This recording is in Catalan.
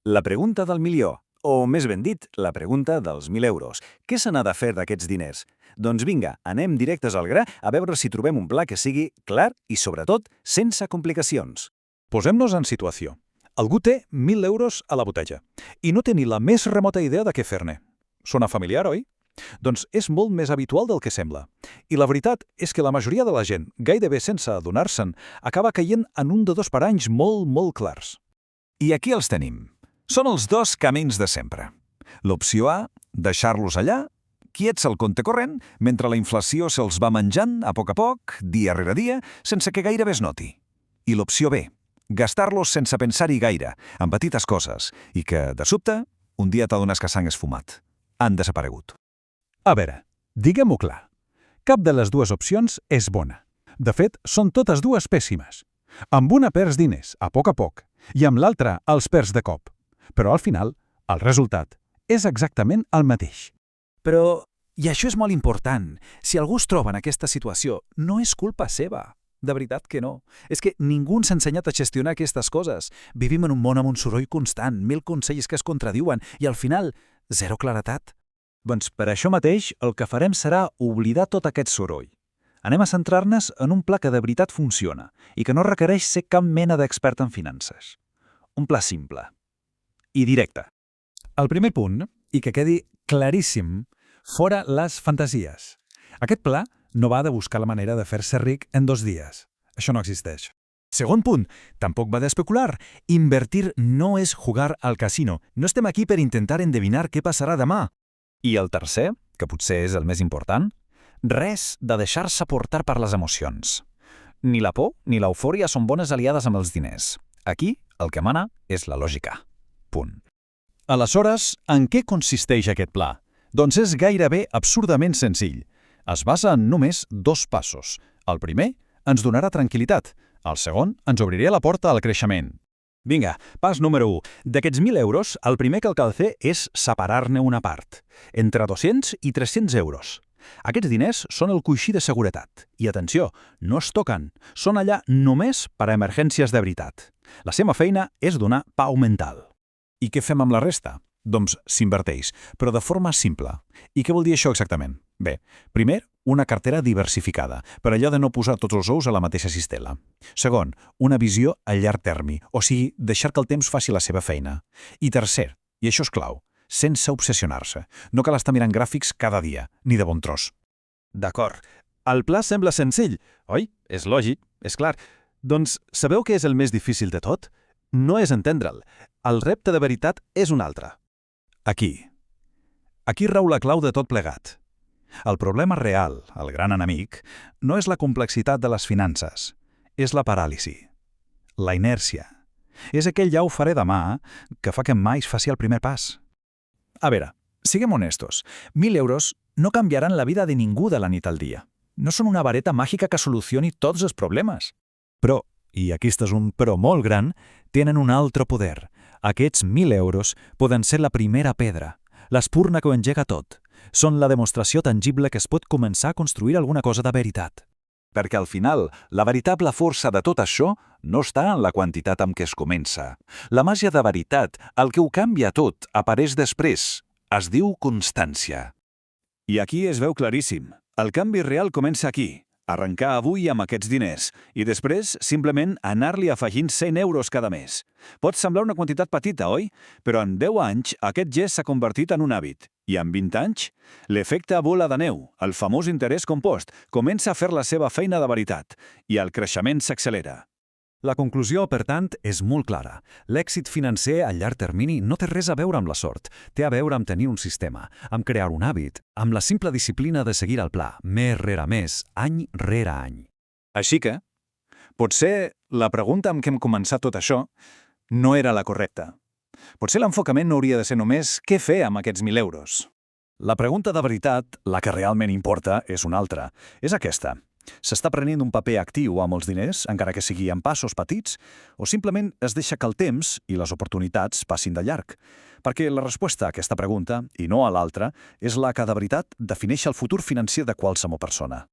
La pregunta del milió, o més ben dit, la pregunta dels 1.000 euros. Què se n'ha de fer d'aquests diners? Doncs vinga, anem directes al gra a veure si trobem un pla que sigui clar i, sobretot, sense complicacions. Posem-nos en situació. Algú té 1.000 euros a la botella i no té ni la més remota idea de què fer-ne. Sona familiar, oi? Doncs és molt més habitual del que sembla. I la veritat és que la majoria de la gent, gairebé sense adonar-se'n, acaba caient en un de dos paranys molt clars. I aquí els tenim. Són els dos camins de sempre. L'opció A, deixar-los allà, quiets al compte corrent, mentre la inflació se'ls va menjant a poc, dia rere dia, sense que gairebé es noti. I l'opció B, gastar-los sense pensar-hi gaire, en petites coses, i que, de sobte, un dia t'adones que s'han esfumat. Han desaparegut. A veure, diguem-ho clar. Cap de les dues opcions és bona. De fet, són totes dues pèssimes. Amb una perds diners, a poc, i amb l'altra els perds de cop. Però al final, el resultat és exactament el mateix. Però, i això és molt important, si algú es troba en aquesta situació, no és culpa seva. De veritat que no. És que ningú ens ha ensenyat a gestionar aquestes coses. Vivim en un món amb un soroll constant, 1.000 consells que es contradiuen i al final, zero claretat. Doncs per això mateix el que farem serà oblidar tot aquest soroll. Anem a centrar-nos en un pla que de veritat funciona i que no requereix ser cap mena d'expert en finances. Un pla simple i directe. El primer punt, i que quedi claríssim, fora les fantasies. Aquest pla no va de buscar la manera de fer-se ric en 2 dies. Això no existeix. Segon punt, tampoc va d'especular. Invertir no és jugar al casino. No estem aquí per intentar endevinar què passarà demà. I el tercer, que potser és el més important, res de deixar-se portar per les emocions. Ni la por ni l'eufòria són bones aliades amb els diners. Aquí el que mana és la lògica. Punt. Aleshores, en què consisteix aquest pla? Doncs és gairebé absurdament senzill. Es basa en només 2 passos. El primer ens donarà tranquil·litat. El segon ens obriria la porta al creixement. Vinga, pas número 1. D'aquests 1.000 euros, el primer que cal fer és separar-ne una part, entre 200 i 300 euros. Aquests diners són el coixí de seguretat. I atenció, no es toquen. Són allà només per a emergències de veritat. La seva feina és donar pau mental. I què fem amb la resta? Doncs s'inverteix, però de forma simple. I què vol dir això exactament? Bé, primer, una cartera diversificada, per allò de no posar tots els ous a la mateixa cistella. Segon, una visió a llarg termini, o sigui, deixar que el temps faci la seva feina. I tercer, i això és clau, sense obsessionar-se. No cal estar mirant gràfics cada dia, ni de bon tros. D'acord. El pla sembla senzill, oi? És lògic, és clar. Doncs sabeu què és el més difícil de tot? No és entendre'l. El repte de veritat és un altre. Aquí rau la clau de tot plegat. El problema real, el gran enemic, no és la complexitat de les finances, és la paràlisi, la inèrcia. És aquell ja ho faré demà que fa que mai es faci el primer pas. A veure, siguem honestos. 1.000 euros no canviaran la vida de ningú de la nit al dia. No són una vareta màgica que solucioni tots els problemes. Però, i aquí és un però molt gran, tenen un altre poder. Aquests 1.000 euros poden ser la primera pedra, l'espurna que ho engega tot. Són la demostració tangible que es pot començar a construir alguna cosa de veritat. Perquè al final, la veritable força de tot això no està en la quantitat amb què es comença. La màgia de veritat, el que ho canvia tot, apareix després. Es diu constància. I aquí es veu claríssim. El canvi real comença aquí. Arrencar avui amb aquests diners i després simplement anar-li afegint 100 euros cada mes. Pot semblar una quantitat petita, oi? Però en 10 anys aquest gest s'ha convertit en un hàbit. I en 20 anys, l'efecte bola de neu, el famós interès compost, comença a fer la seva feina de veritat i el creixement s'accelera. La conclusió, per tant, és molt clara. L'èxit financer a llarg termini no té res a veure amb la sort. Té a veure amb tenir un sistema, amb crear un hàbit, amb la simple disciplina de seguir el pla, mes rere mes, any rere any. Així que, potser la pregunta amb què hem començat tot això no era la correcta. Potser l'enfocament no hauria de ser només què fer amb aquests 1.000 euros. La pregunta de veritat, la que realment importa, és una altra. És aquesta. S'està prenent un paper actiu amb els diners, encara que sigui en passos petits, o simplement es deixa que el temps i les oportunitats passin de llarg? Perquè la resposta a aquesta pregunta, i no a l'altra, és la que de veritat defineix el futur financer de qualsevol persona.